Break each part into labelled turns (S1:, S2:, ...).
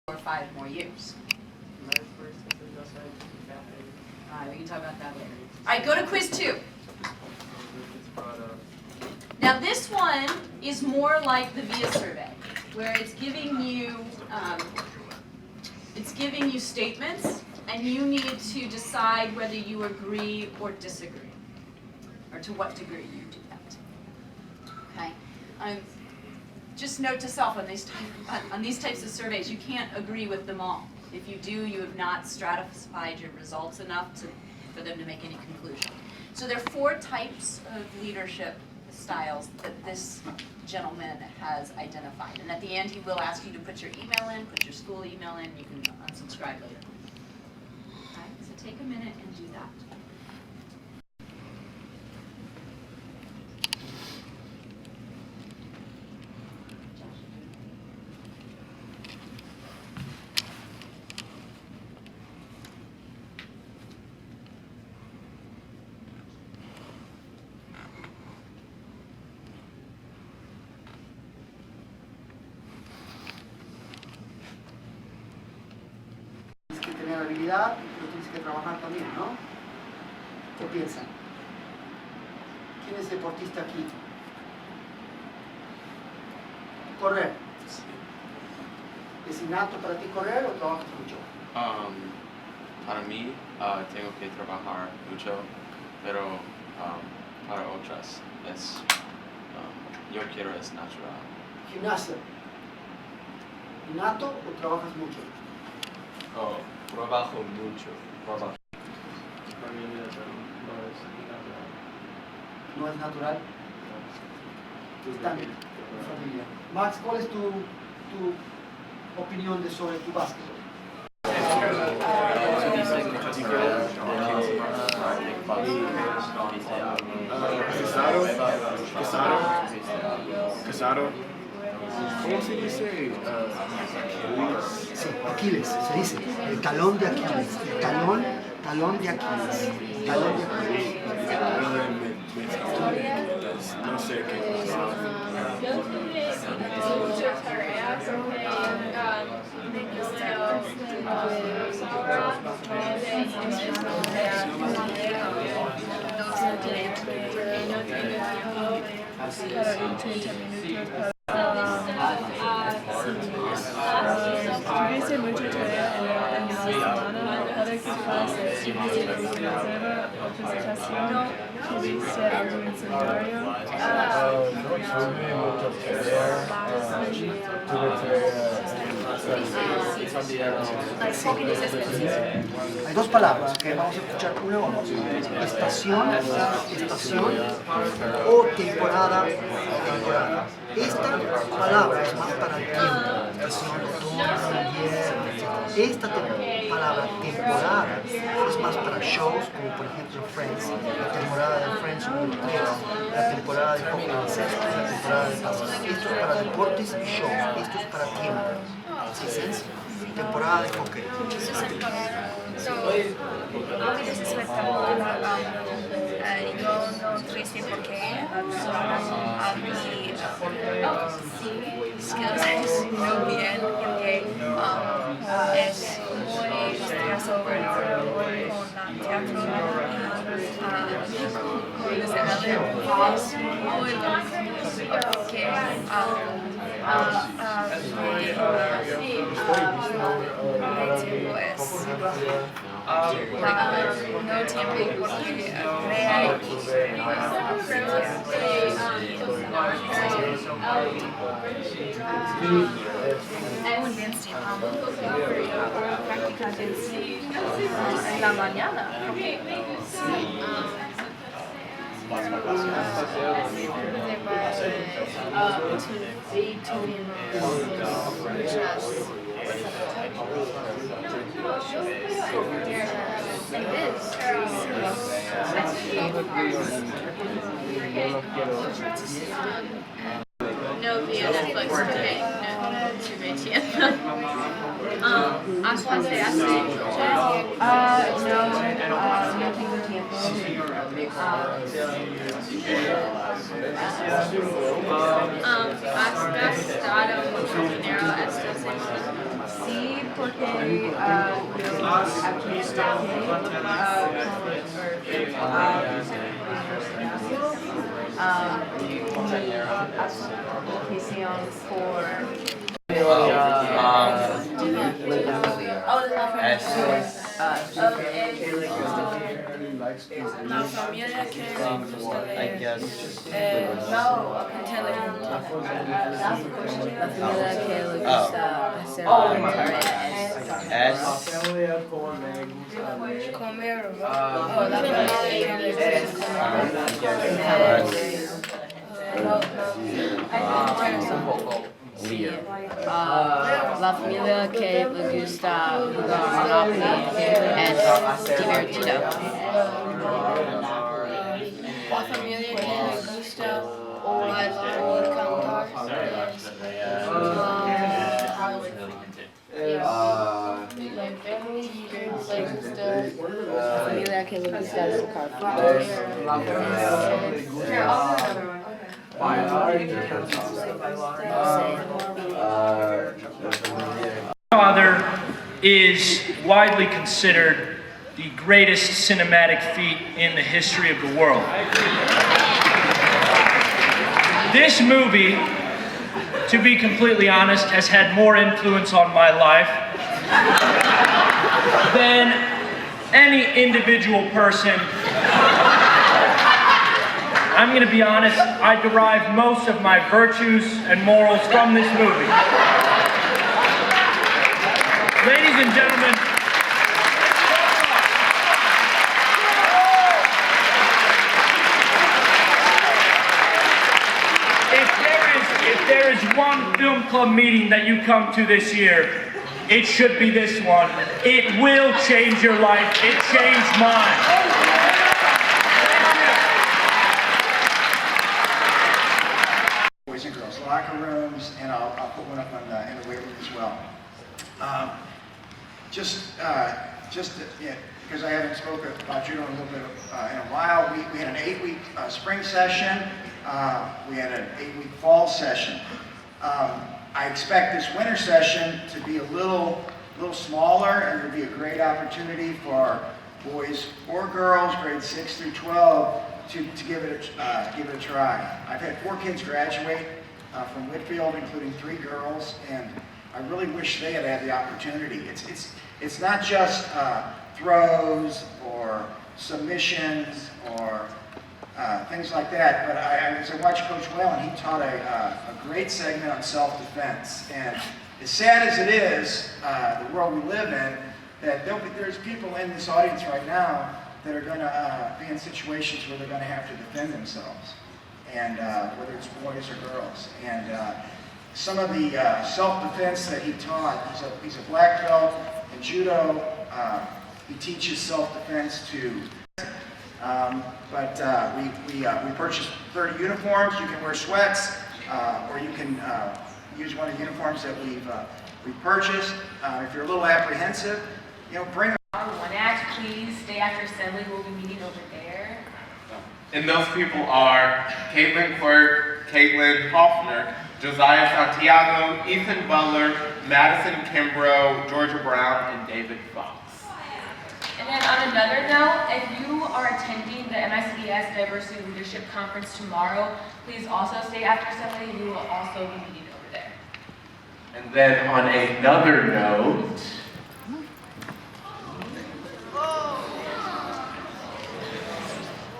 S1: or 5 more years. We can talk about that later. All right, go to quiz 2. Now this one is more like the VIA survey, where it's giving you statements, and you need to decide whether you agree or disagree, or to what degree you do that. Okay. Just note to self on these types of surveys, you can't agree with them all. If you do, you have not stratified your results enough for them to make any conclusion. So there are 4 types of leadership styles that this gentleman has identified. And at the end, he will ask you to put your email in, put your school email in. You can unsubscribe later. All right, so take a minute and do that.
S2: Habilidad, pero tienes que trabajar también, ¿no? ¿Qué piensan? ¿Quién es deportista aquí? Correr. ¿Es innato para ti correr o trabajas mucho?
S3: Para mí, tengo que trabajar mucho, pero para otras yo quiero es natural.
S2: Gimnasia. ¿Innato o trabajas mucho?
S3: Trabajo mucho.
S2: ¿No es natural? Están en familia. Max, ¿cuál es tu opinión sobre tu básquetbol?
S4: Casado. ¿Cómo se dice?
S2: Sí, Aquiles, se dice. El talón de Aquiles. El talón de Aquiles. Talón de Aquiles.
S4: No sé qué pasa.
S5: Tuviste mucha tarea en la semana, cada que clases tuviste alguna prueba o presentación, tuviste algún seminario.
S2: Hay 2 palabras que vamos a escuchar una o dos. Estación o temporada. Esta palabra es más para el tiempo. Esta palabra temporada es más para shows, como por ejemplo Friends, la temporada de Friends número 3, la temporada de hockey en cesto, la temporada de básquet. Esto es para deportes y shows, esto es para tiempo. ¿Sí, sense? Temporada de hockey.
S6: Yo no triste porque skills no bien porque es muy estresoso con teatro con los eventos es muy porque tiempo es no tiempo porque un dance práctica dance en la mañana
S7: No via Netflix, okay, no, tu métier. ¿A quoi se hace?
S5: No tengo tiempo.
S7: ¿Has gastado mucho dinero esta semana?
S5: Sí,
S6: porque aquí está aplicación por
S5: La familia que le gusta leer. La familia que le gusta hacer comer. La familia que le la familia que le gusta jugar Monopoly es divertido. La familia que le gusta bailar o cantar la familia que le gusta tocar
S8: Father is widely considered the greatest cinematic feat in the history of the world. This movie, to be completely honest, has had more influence on my life than any individual person. I'm going to be honest, I derive most of my virtues and morals from this movie. Ladies and gentlemen, if there is one film club meeting that you come to this year, it should be this one. It will change your life. It changed mine.
S9: Boys and girls locker rooms, and I'll put one up on in the weight room as well. Because I haven't spoken about judo in a little bit in a while, we had an 8-week spring session. We had an 8-week fall session. I expect this winter session to be a little smaller, and there'll be a great opportunity for boys or girls, grades 6 through 12, to give it a try. I've had 4 kids graduate from Whitfield, including 3 girls, and I really wish they had had the opportunity. It's not just throws or submissions or things like that, but as I watched Coach Whalen, he taught a great segment on self-defense. And as sad as it is, the world we live in, that there's people in this audience right now that are going to be in situations where they're going to have to defend themselves, and whether it's boys or girls. And some of the self-defense that he taught, he's a black belt in judo. He teaches self-defense to. We purchased 30 uniforms. You can wear sweats, or you can use one of the uniforms that we've purchased. If you're a little apprehensive, bring.
S6: One act, please. Stay after assembly. We'll be meeting over there.
S3: And those people are Caitlin Quirk, Caitlin Hoffner, Josiah Santiago, Ethan Butler, Madison Kimbrough, Georgia Brown, and David Fox.
S6: And then on another note, if you are attending the MICDS Diversity Leadership Conference tomorrow, please also stay after assembly. We will also be meeting over there.
S3: And then on another note,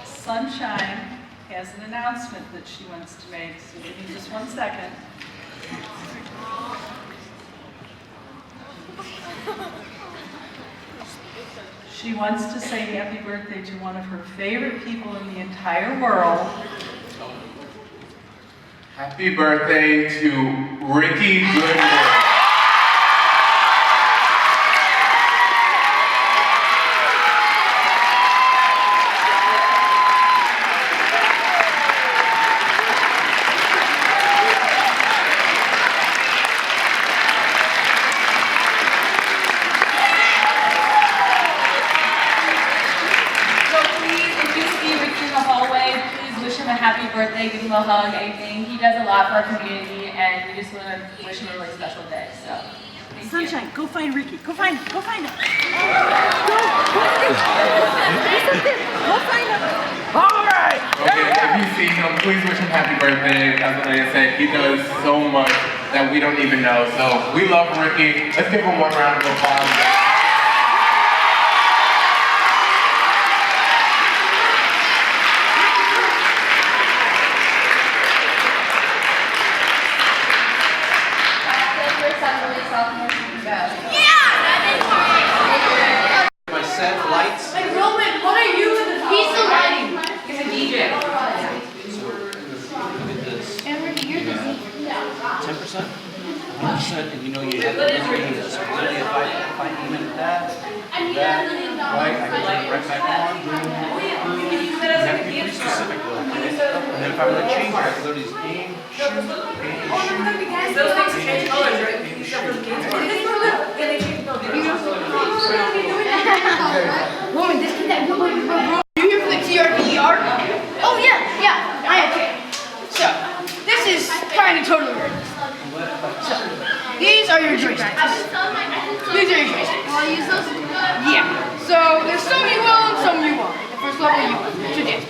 S10: Sunshine has an announcement that she wants to make, so give me just 1 second. She wants to say happy birthday to one of her favorite people in the entire world.
S3: happy birthday to Ricky Goodman.
S6: Happy birthday, give him a hug, anything. He does a lot for our community, and we just want to wish him a really special day. So, thank you.
S10: Sunshine, go find Ricky. Go find him. Go find him. Go find him.
S8: All right.
S3: Okay, if you see him, please wish him happy birthday. As Elena said, he does so much that we don't even know. So we love Ricky. Let's give him one round of applause.
S2: My set of lights.
S7: Like Roman, what are you in the He's the lighting.
S6: He's a DJ.
S2: Look at this.
S7: And Ricky, you're the
S2: 10%? 100%, and you know you have to do this. Literally, if I aim it at that, right, I can turn it right back on. You have to be pretty specific though, okay? And then if I were to change it, I could literally just aim, shoot, aim, shoot.
S6: Those things change colors, right? Except for the games. Yeah, they change colors.
S7: Roman, this kid that you here for the TRPER? Oh yeah, I am. So, this is kind of totally weird. So, these are your joysticks. These are your joysticks. I'll use those? Yeah. So, there's some you will and some you won't. The first level you will. To dance.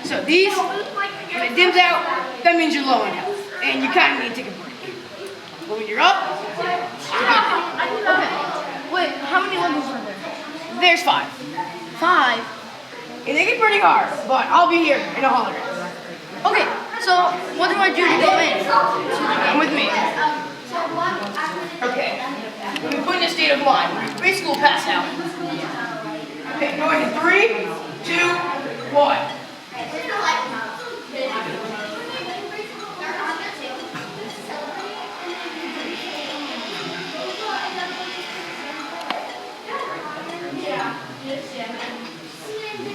S7: So, these, when it dims out, that means you're low on health. And you kind of need to take a break. But when you're up, it's a good thing. Okay. Wait, how many levels are there? There's 5. 5? And they get pretty hard, but I'll be here in a holler. Okay, so what do I do to go in? Come with me. Okay. Let me put in a state of mind. Basically, we'll pass out. Okay, going in 3, 2, 1.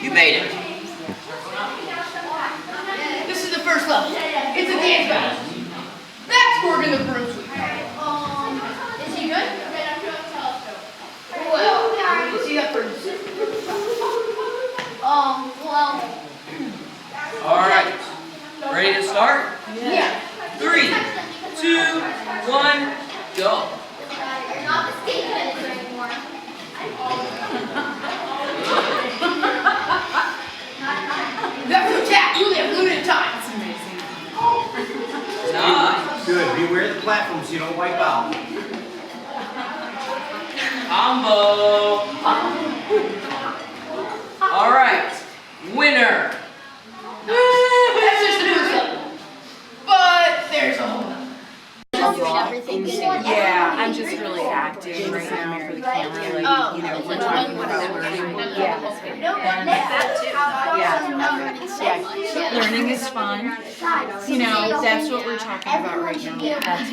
S7: You made it. This is the first level. It's a dance battle. That's Morgan the Bruce. Is he good? Well, is he up for? Well.
S11: All right. Ready to start?
S7: Yeah.
S11: 3, 2, 1, go.
S7: You're not mistaken anymore. You have to attack. You only have limited time. That's amazing.
S11: Nice.
S2: Good, beware of the platform so you don't wipe out.
S11: Combo. All right. Winner.
S7: That's just the news level. But there's a whole lot.
S12: Yeah, I'm just really acting right now for the camera, like, you know, we're talking about learning. Yeah, learning is fun. You know, that's what we're talking about right now.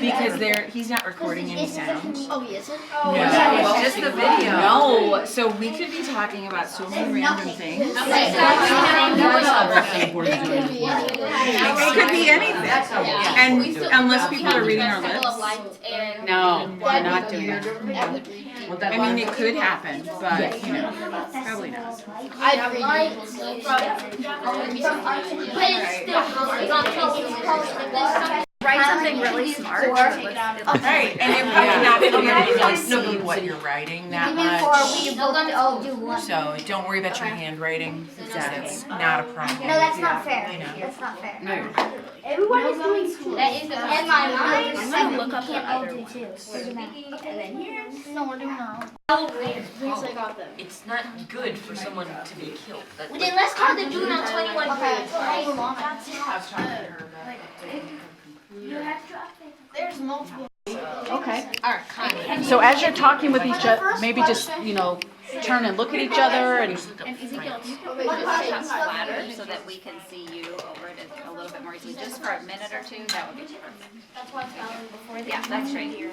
S12: Because he's not recording any sound.
S7: Oh, he isn't?
S12: No, it's just the video. No, so we could be talking about so many random things. It could be anything. And unless people are reading our lips. No, we're not doing that. I mean, it could happen, but, you know, probably not.
S7: I'd read people's lips. But it's still
S12: Write something really smart. Right, and you're probably not going to see what you're writing that much. So don't worry about your handwriting. That's not a problem.
S7: No, that's not fair.
S12: You know.
S7: That's not fair.
S12: No.
S7: Everyone is doing school. That is the in my mind.
S12: I'm gonna look up the other
S7: ones. And then here. No, we're doing our own. I got them.
S6: It's not good for someone to be killed.
S7: Well, then let's count the June on 21 grades. There's multiple.
S10: Okay. So as you're talking with each other, maybe just, you know, turn and look at each other and.
S13: And Ezekiel, you can put yourself flatter so that we can see you over it a little bit more easily, just for a minute or two. That would be perfect. Yeah, that's right here.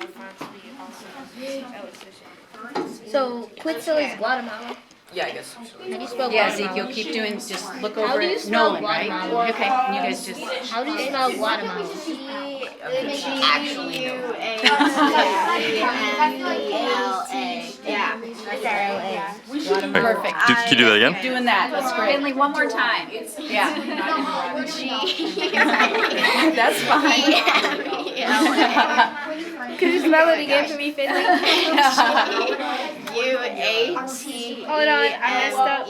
S7: So, Quetzal is Guatemala.
S11: Yeah, I guess.
S7: How do you spell
S12: Yeah,
S7: Guatemala?
S12: Ezekiel, keep doing, just look
S7: How
S12: over
S7: do you
S12: it.
S7: spell
S12: Nolan, right?
S7: Guatemala?
S12: Okay, you guys just.
S7: How do you spell Guatemala?
S12: Actually, no.
S7: Yeah.
S12: Perfect.
S14: Can you do that again?
S12: Keep doing that, that's great.
S13: Finley, one more time.
S12: Yeah. That's fine.
S5: Could you spell it again for me, Finley?
S7: Hold on, I messed up.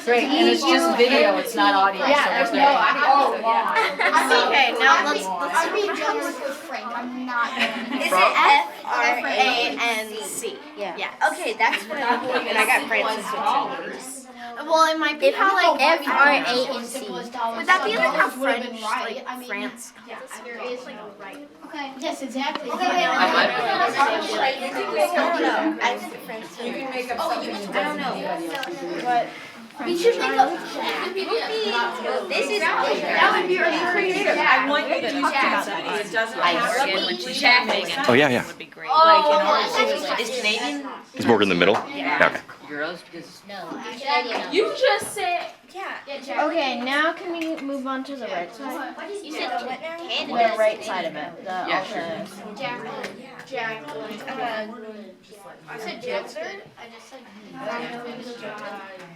S10: Great, and it's just video, it's not audio.
S5: Yeah, there's no audio.
S7: Okay, now let's.
S14: I'm being jealous with Frank. I'm not.
S7: Is it F-R-A-N-C? Yeah.
S14: Okay, that's what I'm thinking.
S7: And I got Francis.
S14: Well, it might be
S7: If
S14: how
S7: you
S14: like F-R-A-N-C.
S7: Would that be like how French,
S14: right.
S7: like France?
S14: Yeah, there is like a right. Okay. Yes, exactly.
S11: I don't know.
S14: We should make a. This is that would be our creative.
S12: I want you to do something. It doesn't have to be Jack.
S15: Oh, yeah.
S12: Would be great.
S11: Is Canadian?
S15: Is Morgan in the middle?
S14: Yeah.
S15: Okay.
S11: Euros because
S5: You just said.
S14: Okay, now can we move on to the right side?
S7: You said what now?
S14: The right side of it. The alternatives.
S7: Jack. I said Jackson. I just said.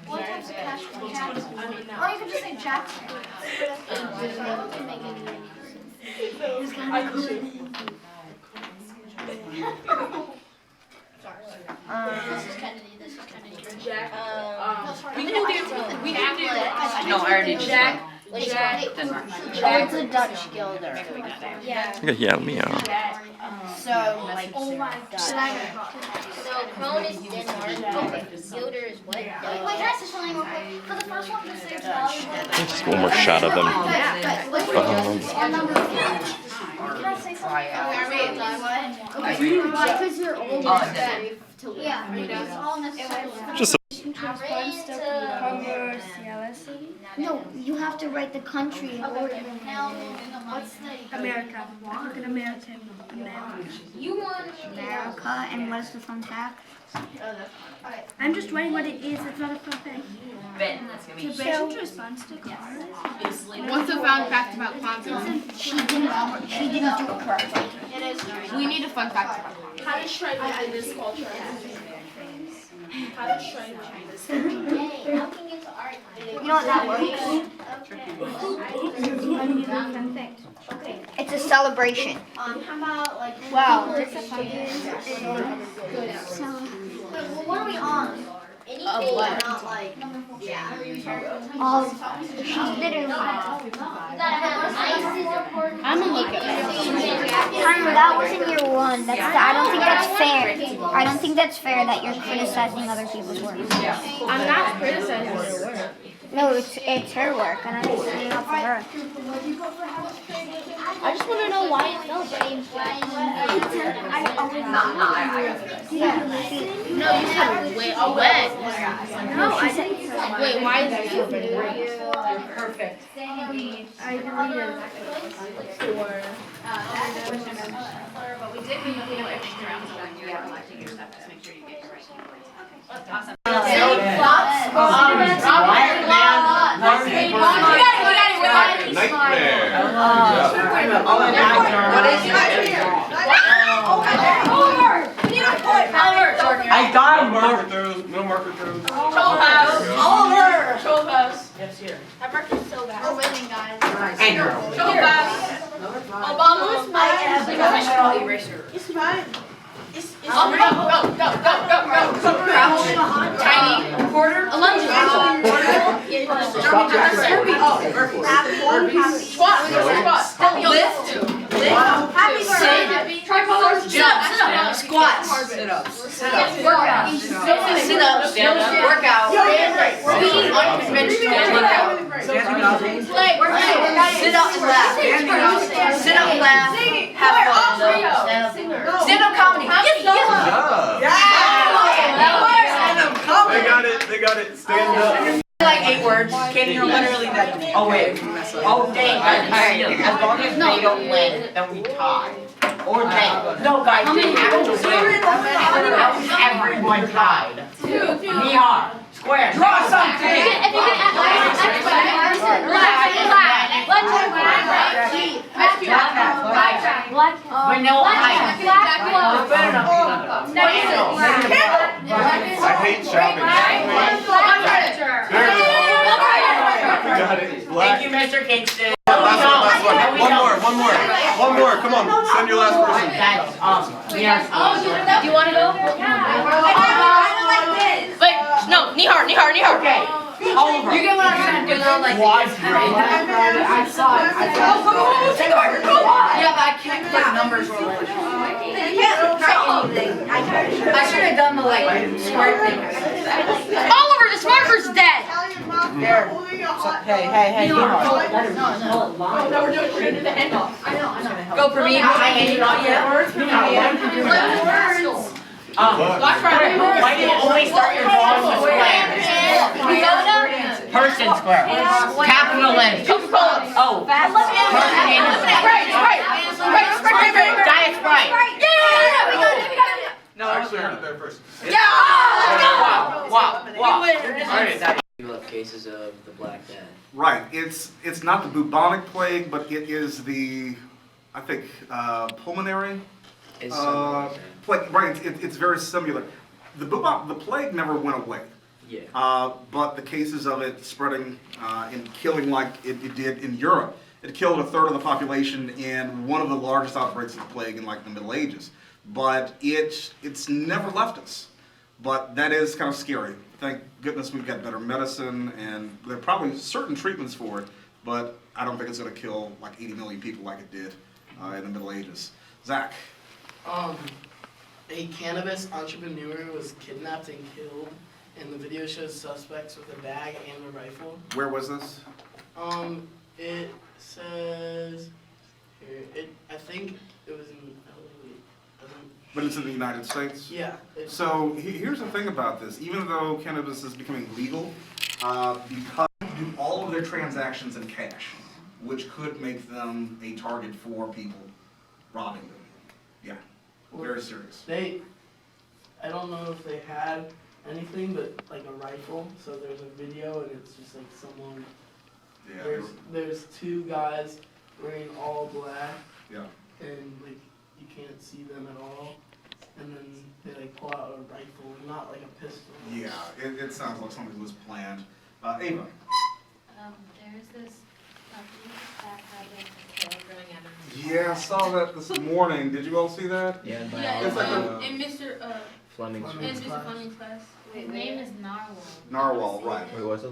S14: What types of cash? Or you could just say Jackson. This is Kennedy.
S5: Jack.
S14: We can do.
S11: no, I already did.
S5: Jack.
S14: It's a Dutch guilder.
S7: Yeah.
S15: Okay, yeah, let me,
S14: So, like,
S7: Oh my God.
S14: So Krone is Denmark. Gilder is what? Wait, can I say something real quick? For the first one, just say
S15: just one more shot of them.
S14: on number 4. Can I say something? Because you're older. Yeah, it's all necessary.
S15: Just
S14: No, you have to write the country in order. What's the
S5: America. Look at American.
S14: You want America, and what's the fun fact?
S5: I'm just writing what it is. It's not a fun thing.
S11: Ben, that's gonna be.
S5: Patient response to cars.
S7: What's the fun fact about Kwanzaa?
S14: She didn't do it correctly.
S7: We need a fun fact about Kwanzaa.
S5: How does Shrine in this culture? How does Shrine in this
S14: You know what that works? It's a celebration. How about like
S7: Wow.
S14: Wait, well, what are we on? Anything not like all. She's literally.
S7: I'm gonna look at
S14: Timer, that was in year 1. I don't think that's fair. I don't think that's fair that you're criticizing other people's work.
S7: I'm not criticizing your work.
S14: No, it's her work, and I'm standing up for her.
S7: I just want to know why it felt right. No, you said wait, when? No, I said wait, why is it so great?
S5: perfect. I deleted 4.
S1: But we did, we know extra rounds about your electing your stuff, just make sure you get your right keywords. Awesome.
S11: I got him.
S4: No marker throws.
S7: Oliver!
S11: Yes, here.
S7: That mark is so bad. We're winning, guys.
S11: Andrew.
S7: Obama's mine.
S11: It's mine.
S7: Go. Tiny. Quarter. Squat. Lift. Happy birthday. Tricolors. Jump. Squats. Sit-ups. Workout. Sit-ups. Workout. Speed. Unconventional workout. Play. Sit up and laugh. Sit up and laugh. Have fun. Stand-up comedy.
S4: They got it. Stand up.
S11: Like 8 words. Candy, you're literally that. Oh, wait. Oh, dang. Alright. As long as they don't win, then we tie. Or dang. No, guys, they have to win. Everyone tied. We are. Square. Draw something.
S14: If you can
S11: Vanilla ice.
S4: I hate shopping. Got it. Black.
S11: Thank you, Mr. Kingston.
S4: Last one. One more. One more, come on, send your last person.
S11: That's, yes.
S7: Do you want to go? Wait, no, Nihar.
S11: Okay. Oliver.
S7: You get what I'm trying to do, though, like.
S11: Watch it. I saw it.
S7: Yeah, but I can't put numbers or like. I should have done the like smart thing. Oliver, the smarter's dead.
S11: There. Hey, you are.
S7: Go for me.
S11: Why do you always start your drawing with squares? Person square. Capital N.
S7: Coca-Cola.
S11: Oh.
S7: Sprite.
S11: Diet Sprite.
S7: Yeah, we got it.
S4: No, I actually heard it there first.
S7: Yeah.
S11: Wow.
S16: You have cases of the Black Death.
S17: Right. It's not the bubonic plague, but it is the, I think, pulmonary plague. Right. It's very similar. The plague never went away.
S16: Yeah.
S17: But the cases of it spreading and killing like it did in Europe, it killed a third of the population in one of the largest outbreaks of the plague in like the Middle Ages. But it's never left us. But that is kind of scary. Thank goodness we've got better medicine, and there are probably certain treatments for it, but I don't think it's going to kill like 80 million people like it did in the Middle Ages. Zach?
S18: A cannabis entrepreneur was kidnapped and killed, and the video shows suspects with a bag and a rifle.
S17: Where was this?
S18: It says here. I think it was in.
S17: But it's in the United States?
S18: Yeah.
S17: So here's the thing about this. Even though cannabis is becoming legal, because they do all of their transactions in cash, which could make them a target for people robbing them. Yeah, very serious.
S18: I don't know if they had anything but like a rifle. So there's a video and it's just like someone.
S17: Yeah.
S18: There's two guys wearing all black.
S17: Yeah.
S18: And like you can't see them at all. And then they like pull out a rifle, not like a pistol.
S17: Yeah, it sounds like something was planned. Ava?
S19: There's this puppy that had like a tail growing out of his
S17: Yeah, I saw that this morning. Did you all see that?
S16: Yeah,
S17: it's like
S19: in Mr.
S16: Fleming's
S19: In Mr. Fleming's class. His name is Narwhal.
S17: Narwhal, right.
S16: Wait, what's it?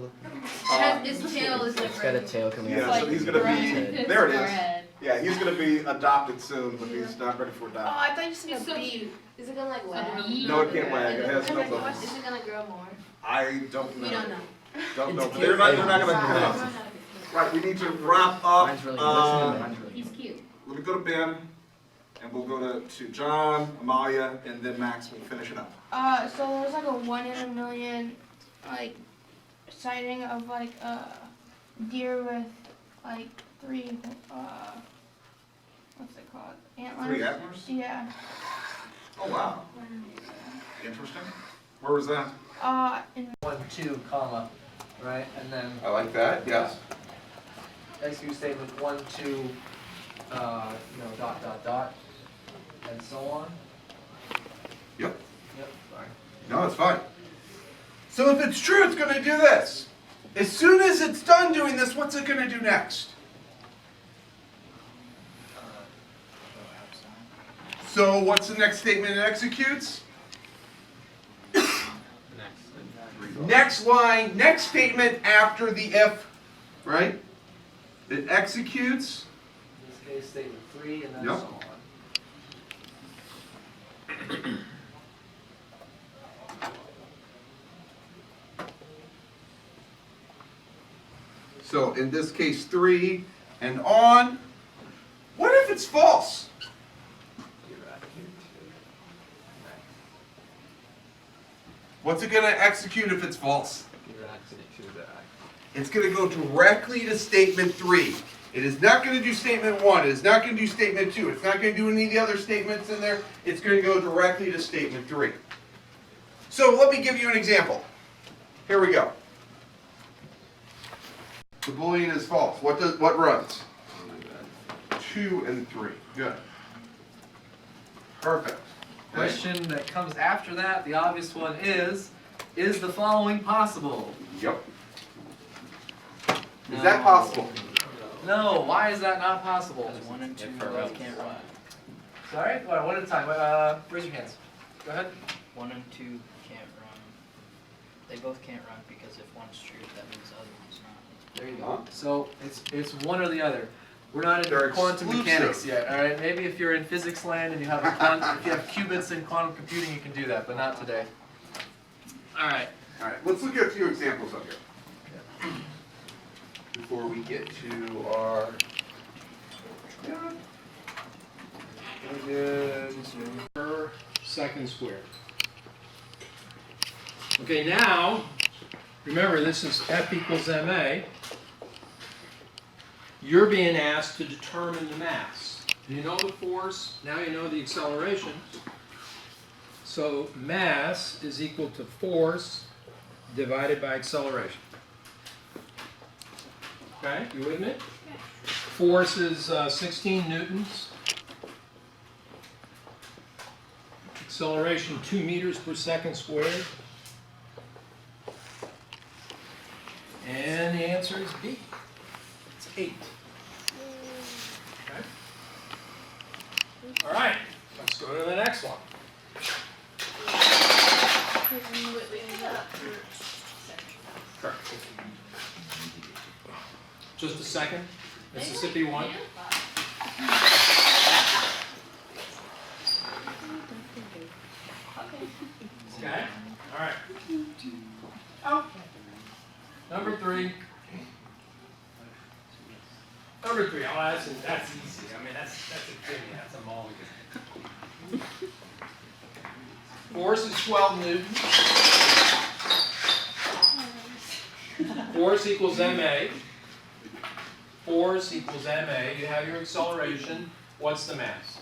S19: His tail is
S16: It's got a tail coming out.
S17: Yeah, so he's gonna be, there it is.
S19: forehead.
S17: Yeah, he's gonna be adopted soon, but he's not ready for
S19: Oh,
S17: adoption.
S19: I thought you said a bee. Is it gonna like wag?
S17: No, it can't wag. It has no
S19: Is
S17: bones.
S19: it gonna grow more?
S17: I don't know.
S19: You don't know.
S17: Don't know. But they're not gonna. Right, we need to wrap up.
S19: He's cute.
S17: Let me go to Ben, and we'll go to John, Amalia, and then Max will finish it up.
S20: So there's like a 1 in a million, like, sighting of like a deer with like 3, what's it called? Antlers?
S17: 3 antlers?
S20: Yeah.
S17: Oh wow. Interesting. Where was that?
S20: In
S21: 1, 2, comma, right, and then.
S4: I like that, yes.
S21: Execute statement 1, 2, dot, and so on.
S4: Yep.
S21: Yep, sorry.
S4: No, it's fine. So if it's true, it's going to do this. As soon as it's done doing this, what's it going to do next? So what's the next statement it executes? Next line, next statement after the if, right? It executes.
S21: In this case, statement 3, and then
S4: Yep.
S21: so on.
S4: So in this case, 3 and on. What if it's false? What's it going to execute if it's false? It's going to go directly to statement 3. It is not going to do statement 1. It is not going to do statement 2. It's not going to do any of the other statements in there. It's going to go directly to statement 3. So let me give you an example. Here we go. The Boolean is false. What runs? 2 and 3. Good. Perfect.
S21: Question that comes after that, the obvious one is the following possible?
S4: Yep. Is that possible?
S21: No, why is that not possible?
S16: 1 and 2 both can't run.
S21: Sorry? One at a time. Raise your hands. Go ahead.
S16: 1 and 2 can't run. They both can't run because if one's true, that means the other one's not.
S21: There you go. So it's one or the other. We're not
S4: They're
S21: in quantum
S4: exclusive.
S21: mechanics yet, all right? Maybe if you're in physics land and you have if you have qubits in quantum computing, you can do that, but not today. All right.
S4: All right, let's look at a few examples up here. Before we get to our
S9: per second squared. Okay, now, remember this is F equals ma. You're being asked to determine the mass. You know the force, now you know the acceleration. So mass is equal to force divided by acceleration. Okay, you with me? Force is 16 newtons. Acceleration 2 meters per second squared. And the answer is B. It's 8. Okay. All right, let's go to the next one. Correct. Just a second. Mississippi 1. Okay. All right. Number 3. Number 3. Oh, that's easy. I mean, that's a gimme. That's a mulligan. Force is 12 newtons. Force equals ma. Force equals ma. You have your acceleration. What's the mass?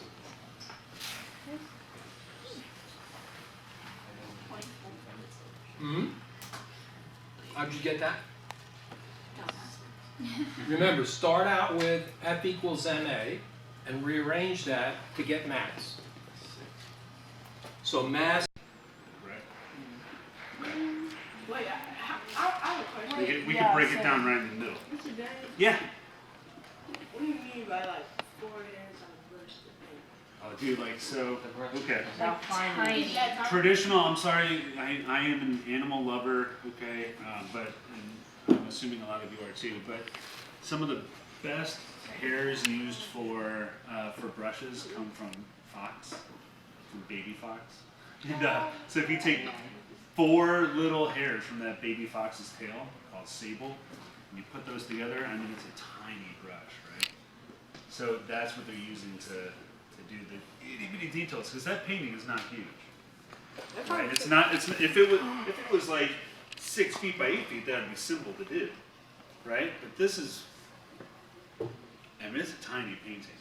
S9: How'd you get that? Remember, start out with F equals ma and rearrange that to get mass. So mass.
S20: Wait, I have a question.
S22: We could break it down right in the middle.
S20: Mr. Daniel,
S22: Yeah.
S20: what do you mean by like 4 hairs on a bush to think?
S22: Oh, dude, like, so, okay.
S20: Tiny.
S22: Traditional, I'm sorry, I am an animal lover, okay, but and I'm assuming a lot of you are too, but some of the best hairs used for brushes come from fox, from baby fox. And so if you take 4 little hairs from that baby fox's tail, called sable, and you put those together, I mean, it's a tiny brush, right? So that's what they're using to do the itty bitty details, because that painting is not huge. Right? It's not. It's if it was like 6 feet by 8 feet, that'd be simple to do, right? But this is, I mean, it's a tiny painting,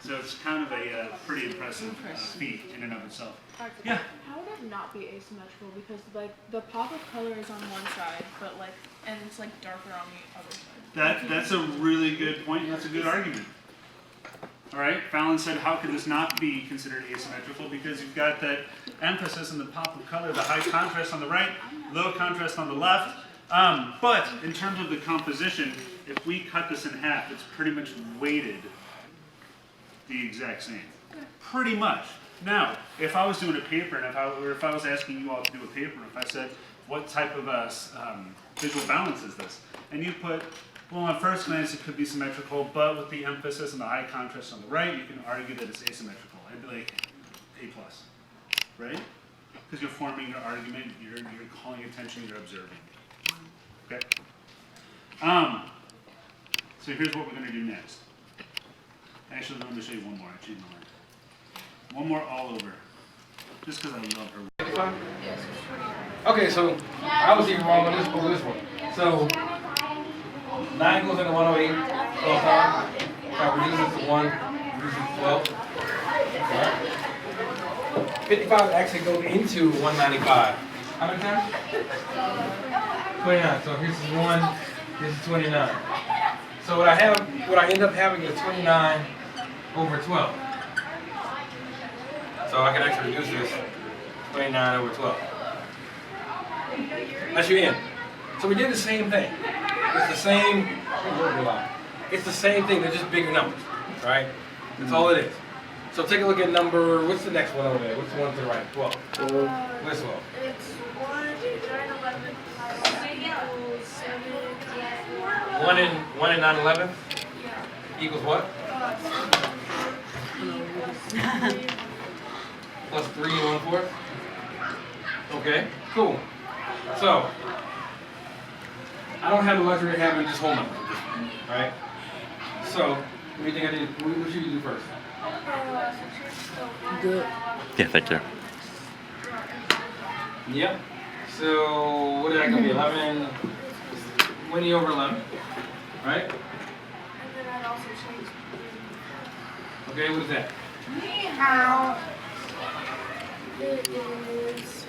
S22: so it's kind of a pretty impressive feat in and of itself. Yeah.
S5: How would it not be asymmetrical? Because like the pop of color is on one side, but like and it's like darker on the other side.
S22: That's a really good point. That's a good argument. All right, Fallon said, how could this not be considered asymmetrical? Because you've got that emphasis in the pop of color, the high contrast on the right, low contrast on the left. But in terms of the composition, if we cut this in half, it's pretty much weighted the exact same. Pretty much. Now, if I was doing a paper, and if I was asking you all to do a paper, if I said, what type of visual balance is this? And you put, well, at first glance, it could be symmetrical, but with the emphasis and the high contrast on the right, you can argue that it's asymmetrical. I'd be like, A+, right? Because you're forming your argument, you're calling attention, you're observing. Okay? So here's what we're going to do next. Actually, let me show you one more. I changed my mind. One more all over. Just because I love her.
S23: Yes. Okay, so I was even wrong on this one. So 9 goes into 108 all time. If I reduce it to 1, reduce it to 12. Right. 55 actually goes into 195. How many times? 29. So this is 1, this is 29. So what I end up having is 29 over 12. So I can actually reduce this 29 over 12. That's your end. So we did the same thing. It's the same It's the same thing, they're just bigger numbers, right? That's all it is. So take a look at number, what's the next one over there? What's the one to the right? 12. Where's 12?
S20: It's 1, 9, 11, 7,
S23: 1 and 9 11 equals what? Plus 3 and 1/4? Okay, cool. So, I don't have the luxury of having just whole numbers, right? So, what do you think I did? What should you do first?
S15: Yeah, thank you.
S23: Yep. So, what is that going to be? 11, 20 over 11, right?
S20: And then I'd also change.
S23: Okay, what is that?
S20: How? It is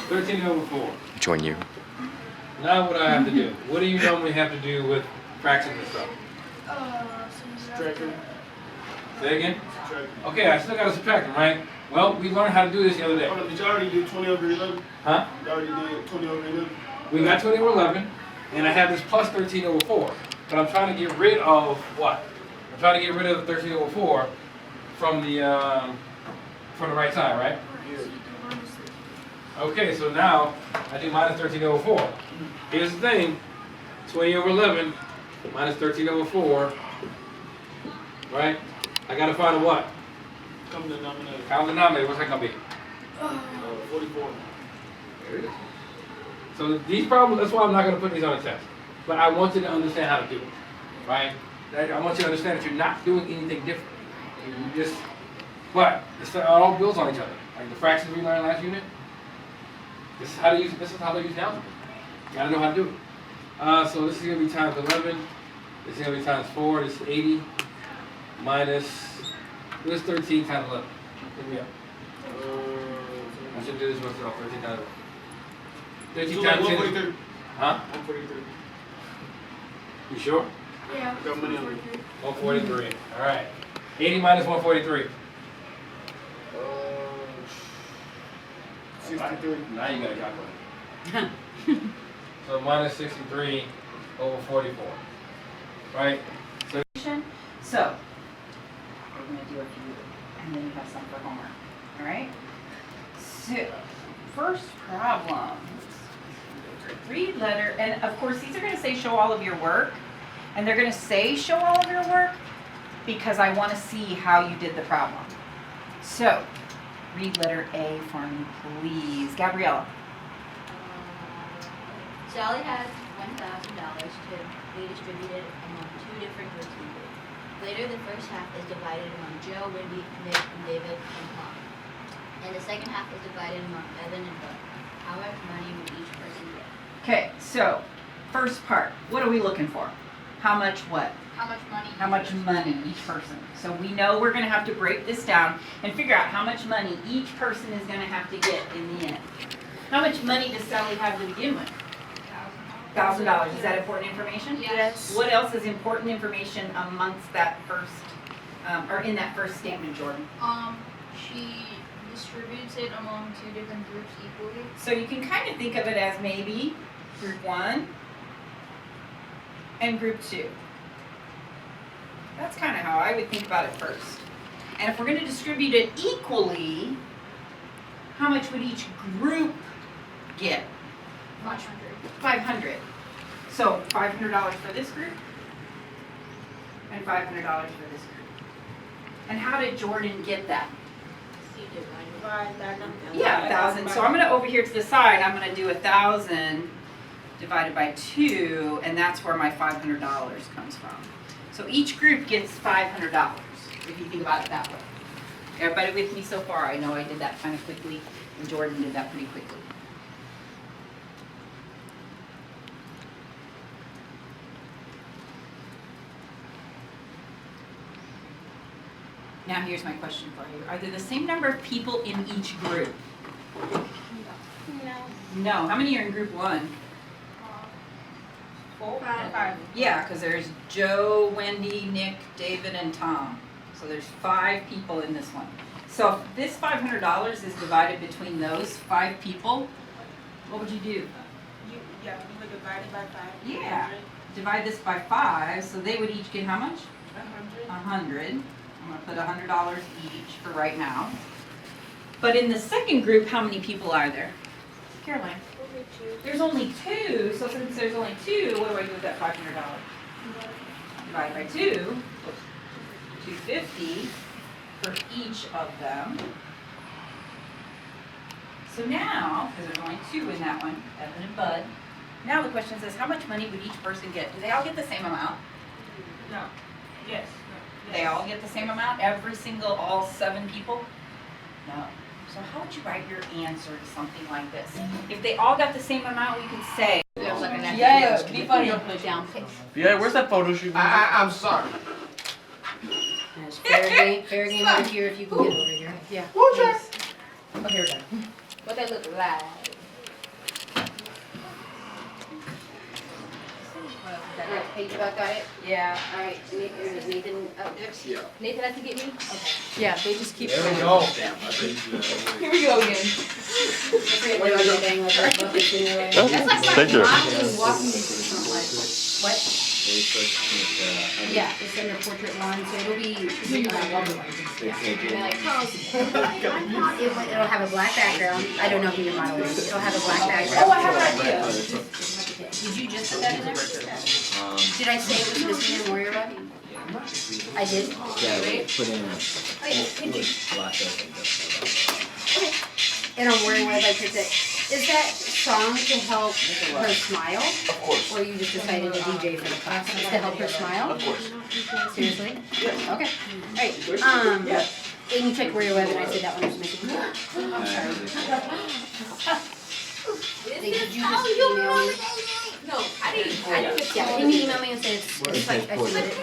S23: 13 over 4.
S15: Join you.
S23: Now what do I have to do? What do you normally have to do with fractions and stuff?
S18: Striker.
S23: Say again? Okay, I still got to subtract them, right? Well, we learned how to do this the other day.
S18: Did you already do 20 over 11?
S23: Huh?
S18: You already did 20 over 11?
S23: We got 20 over 11, and I have this plus 13 over 4. But I'm trying to get rid of what? I'm trying to get rid of 13 over 4 from the right side, right? Okay, so now I do minus 13 over 4. Here's the thing, 20 over 11 minus 13 over 4, right? I gotta find a what?
S18: Common denominator.
S23: Common denominator, what's that gonna be?
S18: 44.
S23: There it is. So these problems, that's why I'm not gonna put these on a test. But I want you to understand how to do it, right? I want you to understand that you're not doing anything different. You just, but it all builds on each other. Like the fractions we learned last unit. This is how they use algebra. You gotta know how to do it. So this is gonna be times 11. This is gonna be times 4. This is 80 minus. This is 13 times 11. Hit me up. I should do this myself. 13 times 11. 13 times 10.
S18: 143.
S23: Huh?
S18: 143.
S23: You sure?
S20: Yeah.
S18: Got money on it.
S23: 143. All right. 80 minus 143.
S18: 63.
S23: Now you got a calculator. So minus 63 over 44. Right?
S10: So, we're gonna do a few, and then you have some for homework, all right? So, first problem. Read letter, and of course, these are gonna say show all of your work, and they're gonna say show all of your work because I wanna see how you did the problem. So, read letter A for me, please. Gabriella.
S2: Sally has $1,000 to be distributed among 2 different groups of people. Later, the first half is divided among Joe, Wendy, Nick, and David, and Tom. And the second half is divided among Evan and Bud. How much money will each person get?
S10: Okay, so, first part, what are we looking for? How much what?
S2: How much money?
S10: How much money each person. So we know we're gonna have to break this down and figure out how much money each person is gonna have to get in the end. How much money does Sally have to begin with? $1,000. Is that important information?
S2: Yes.
S10: What else is important information amongst that first, or in that first statement, Jordan?
S2: She distributes it among 2 different groups equally.
S10: So you can kind of think of it as maybe group 1 and group 2. That's kind of how I would think about it first. And if we're going to distribute it equally, how much would each group get?
S2: 500.
S10: 500. So $500 for this group and $500 for this group. And how did Jordan get that? Yeah, 1,000. So I'm going to over here to the side, I'm going to do 1,000 divided by 2, and that's where my $500 comes from. So each group gets $500, if you think about it that way. Everybody with me so far? I know I did that kind of quickly, and Jordan did that pretty quickly. Now here's my question for you. Are there the same number of people in each group?
S20: No.
S10: No. How many are in group 1?
S20: 5.
S10: Yeah, because there's Joe, Wendy, Nick, David, and Tom. So there's 5 people in this one. So if this $500 is divided between those 5 people, what would you do?
S20: You would divide it by 5.
S10: Yeah. divide this by 5, so they would each get how much? 100. I'm gonna put $100 each for right now. But in the second group, how many people are there? Caroline? There's only 2, so since there's only 2, what do I do with that $500? Divide by 2, 250 for each of them. So now, because there's only 2 in that one, Evan and Bud, now the question says, how much money would each person get? Do they all get the same amount?
S11: No. Yes.
S10: They all get the same amount? All 7 people? No. So how would you write your answer to something like this? If they all got the same amount, we could say.
S11: Yeah, be funny.
S21: Yeah, where's that photo shoot?
S11: I'm sorry.
S7: Fair game over here if you can get over here. Yeah.
S11: Okay,
S7: we're done.
S19: What they look like.
S7: Alright, hey, you about got it?
S10: Yeah.
S7: Alright, is Nathan up next?
S17: Yeah.
S7: Nathan has to get me? Okay.
S10: Yeah, they just keep.
S21: There we go.
S10: Here we go again.
S15: Oh, thank you.
S7: What? Yeah, it's under portrait line, so it'll be. It'll have a black background. I don't know who your model is. It'll have a black background.
S10: Oh, I have an idea.
S7: Did you just put that in there? Did I say it was missing in Warrior Web? I did?
S16: Yeah, put in black
S7: Okay. And on Warrior Web I picked it. Is that song to help her smile?
S17: Of course.
S7: Or you just decided to DJ for the class? Just to help her smile?
S17: Of course.
S7: Seriously?
S17: Yes.
S7: Okay. Alright, and you checked Warrior Web and I said that one was missing. Did you just email me?
S1: No, I didn't.
S7: Yeah, can you email me and say it's like I submitted it?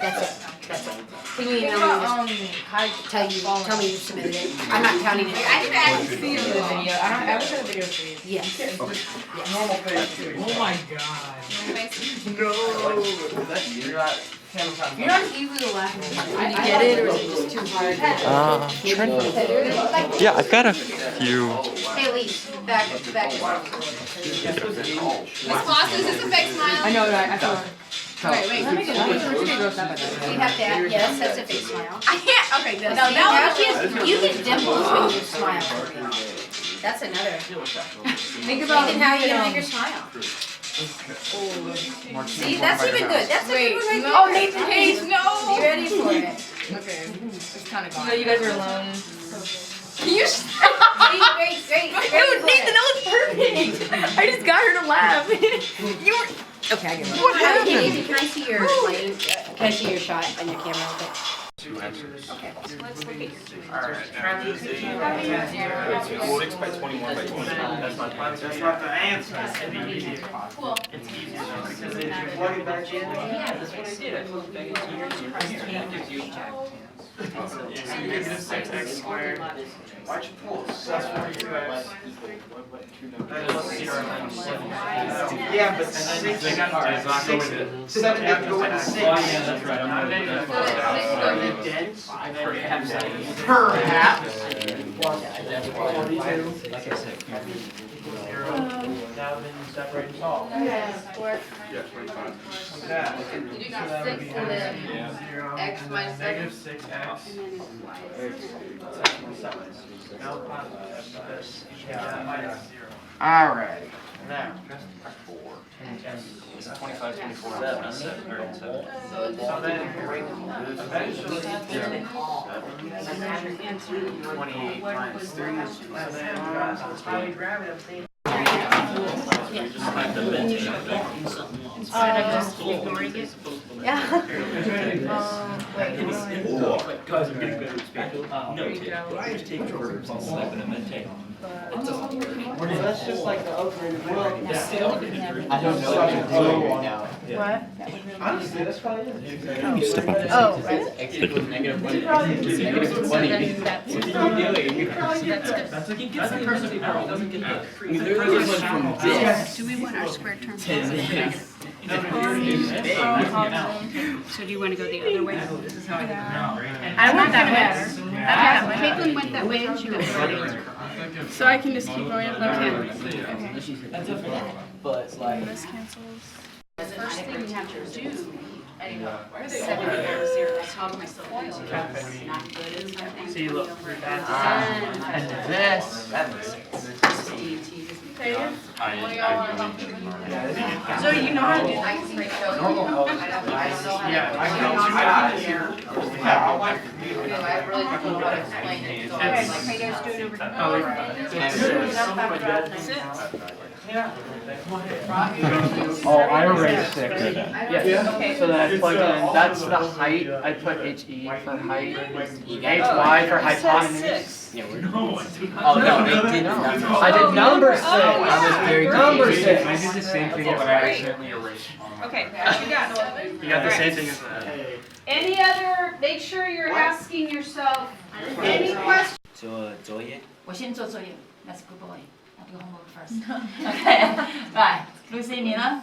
S7: That's it. That's it. Can you email me and just tell me you submitted it? I'm not counting it.
S10: I can actually see it in the video. I wish I had a video for you.
S7: Yes.
S21: Normal face. Oh my god. No. That's you're not.
S7: You're not easily to laugh at. Did you get it or is it just too hard?
S15: Yeah, I've got a few.
S7: Hey, Elise, back.
S19: Miss Foster, is this a fake smile?
S10: I know, right? I thought.
S19: Wait.
S7: We have that. Yes, that's a fake smile.
S19: I can't. Okay,
S7: No,
S19: no,
S7: now
S19: that
S7: you get dimples when you smile. That's another.
S10: Think about
S7: how you make her smile. See, that's even good. That's a good one right there.
S19: Oh, Nathan Hayes, no.
S7: Be ready for it.
S10: Okay. It's kind of gone. So you guys are alone.
S19: Can you
S7: Great.
S10: Dude, Nathan, that was perfect. I just got her to laugh. You were. Okay, I get it.
S7: What happened? Nathan, can I see your lighting? Can I see your shot on your camera real quick?
S17: 2 answers.
S7: Okay.
S1: Let's look at your.
S17: Alright. 6 by 21 by 20.
S11: That's not the answer.
S1: Cool.
S11: It's easy because if you plug it back in.
S16: Yeah, that's what I did. I plugged it back into yours.
S11: So negative 6x squared. Why'd you pull it? That's 42x. Yeah, but 6 they got 7 have to go into 6.
S16: Yeah, that's right. I'm
S11: Dense.
S16: Perhaps.
S11: 42.
S16: Like I said,
S11: Now then you separate and solve.
S19: Yeah, or
S17: Yeah, 25.
S11: What's that?
S19: you do got 6 and then
S11: 0.
S19: X minus 7.
S11: Negative 6x. Now positive this. Yeah, minus 0. Alright. Now.
S16: 25, 24, 27.
S11: So then, eventually, 28 minus 3. So then, how we grab it,
S7: Instead of just ignoring it? Yeah.
S16: Guys, I'm getting better at speaking. No, just take your slap and then take.
S11: that's just like the upgraded world.
S16: I don't know what you're doing right now.
S7: What?
S11: Honestly, that's probably it.
S7: Oh, right.
S16: X equals negative 1. Negative 20. What are you doing?
S11: That's like it gets the person who doesn't get that.
S16: We literally went from this.
S7: Do we want our square term?
S16: To this.
S7: So do you want to go the other way?
S11: This is how I did it.
S7: I went that way.
S20: Caitlin went that way and she went that way. So I can just keep going up. Okay.
S16: But like.
S20: This cancels.
S1: The first thing you have to do, is separate zeros. How am I still going to not good is something?
S21: See, look,
S1: And
S11: this, that makes sense.
S7: So you know how to do that?
S21: yeah, I can
S16: Oh, I erased 6. Yeah. So then I plug in, that's the height, I put HE for height, HY for hypotenuse. Oh, no, they did not. I did number 6. I was very number 6.
S21: I did the same thing, but I accidentally erased.
S1: Okay, what you got?
S21: You got the same thing as that.
S1: Any other, make sure you're asking yourself, any questions?
S2: 作业。
S10: 我先做作业。That's good boy. I'll do homework first. Okay. Right. Lucy 你呢？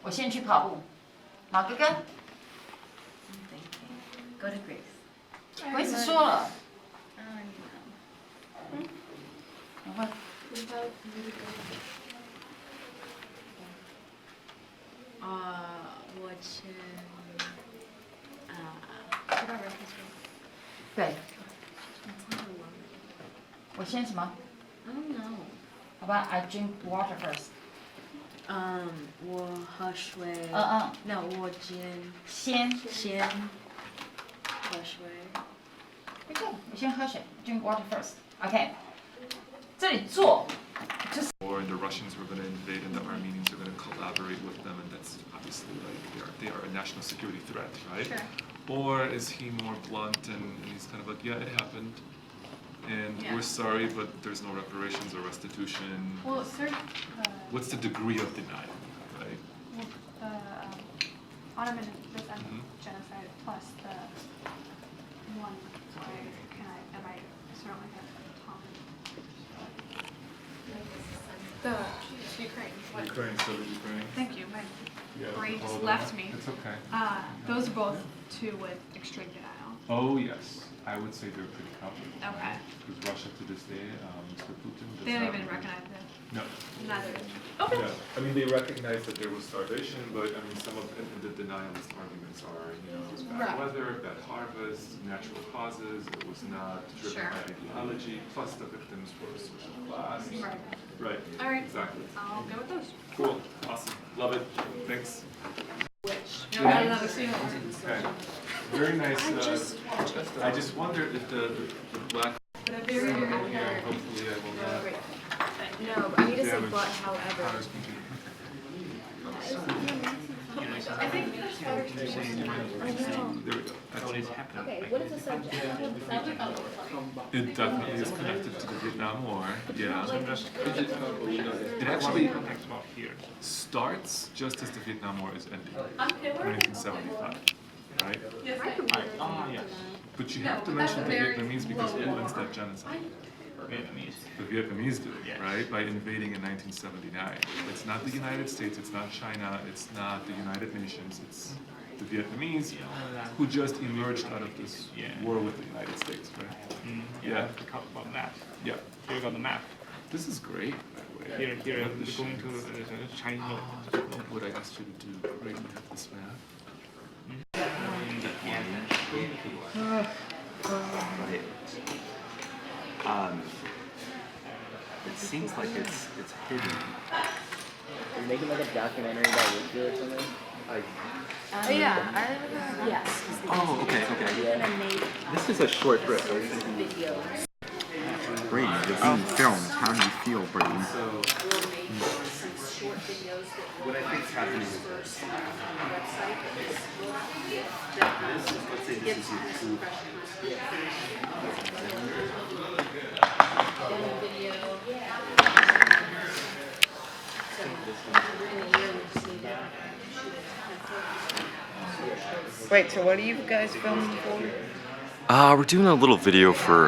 S10: 我先去跑步。马哥哥 ？Go to Grace. Grace 说了。然后。
S19: 我先
S10: 对。我先什么
S19: I don't know.
S10: 好吧 I drink water first.
S19: 我喝水。
S10: 那
S19: 我先喝水。
S10: Okay, 我先喝水 drink water first. Okay. 这里做。
S3: Or the Russians were going to invade and the Armenians are going to collaborate with them, and that's obviously like they are a national security threat, right?
S19: Sure.
S3: Or is he more blunt and he's kind of like, yeah, it happened, and
S19: Yeah.
S3: we're sorry, but there's no reparations or restitution.
S19: Well, sir,
S3: What's the degree of denial, right?
S19: Ottoman
S3: Mhm.
S19: genocide plus the one where am I certainly the Ukraine.
S3: Ukraine, so Ukraine.
S19: Thank you. My
S3: Yeah,
S19: brain just
S3: hold
S19: left
S3: on.
S19: me.
S3: It's okay.
S19: Those are both two with extreme denial.
S3: Oh yes, I would say they're pretty comparable.
S19: Okay.
S3: Because Russia to this day, Mr. Putin does
S19: They don't
S3: not
S19: even
S3: really-
S19: recognize it.
S3: No.
S19: Neither.
S3: Okay. Yeah, I mean, they recognize that there was starvation, but I mean, some of the denialist arguments are, you know, it was bad
S19: Right.
S3: weather, bad harvest, natural causes, it was not driven
S19: Sure.
S3: by ideology, plus the victims were social class.
S19: Right.
S3: Right.
S19: All right.
S3: Exactly.
S19: I'll go with those.
S3: Cool, awesome, love it, thanks.
S19: No, no, no,
S3: Okay, very nice, I just wondered if the black here, hopefully I will not.
S19: No, I need to say
S3: damage
S19: but however.
S3: Connor's computer.
S19: I think there's better
S3: There we go. That's what is happening.
S19: Okay, what is the subject?
S3: It definitely is connected to the Vietnam War, yeah. It actually starts just as the Vietnam War is ending, 1975, right?
S19: Yes, I can believe it.
S3: Yes. But you have to mention the Vietnamese because who ends that genocide? The Vietnamese did it, right? By invading in 1979. It's not the United States, it's not China, it's not the United Nations, it's the Vietnamese who just emerged out of this war with the United States, right? Yeah.
S6: About the map.
S3: Yeah.
S6: Here you got the map.
S3: This is great, by the way.
S6: Here,
S3: I love this
S6: we're going
S3: shit.
S6: to Chinese.
S3: What I asked you to do, great, you have this map.
S8: It seems like it's hidden.
S16: You're making like a documentary about Woodfield or something?
S19: Yes.
S8: Oh, okay, okay. This is a short trip. Brady, you're being filmed. How do you feel, Brady?
S4: What I think is happening is this. Let's say this is your two.
S12: Wait, so what are you guys filming for?
S15: We're doing a little video for